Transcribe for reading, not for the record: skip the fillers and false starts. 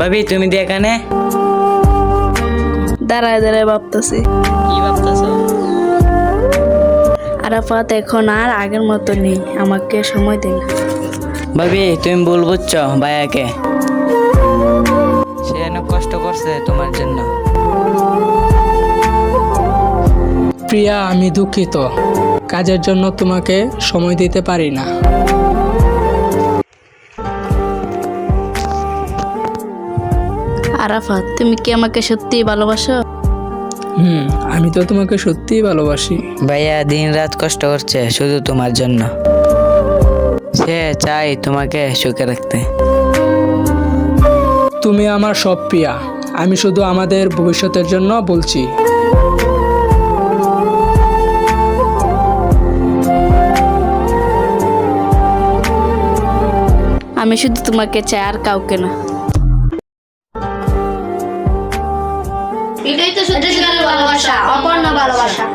ভাবি তুমি দিয়ে এখানে দাঁড়ায় দাঁড়ায় ভাবতেছি। কি ভাবতেছো? আরাফাত এখন আর আগের মতো নেই, আমাকে সময় দিন। ভাবি তুমি ভুল বুঝছো ভাইয়াকে, সে অনেক কষ্ট করছে তোমার জন্য। প্রিয়া, আমি দুঃখিত, কাজের জন্য তোমাকে সময় দিতে পারি না। আরাফাত, তুমি কি আমাকে সত্যিই ভালোবাসো? আমি তো তোমাকে সত্যিই ভালোবাসি। ভাইয়া দিন রাত কষ্ট করছে শুধু তোমার জন্য, সে চাই তোমাকে সুখে রাখতে। তুমি আমার সব প্রিয়া, আমি শুধু আমাদের ভবিষ্যতের জন্য বলছি। আমি শুধু তোমাকে চাই, আর কাউকে না। এটাই তো সত্যিকারের ভালোবাসা, অপর্ণ ভালোবাসা।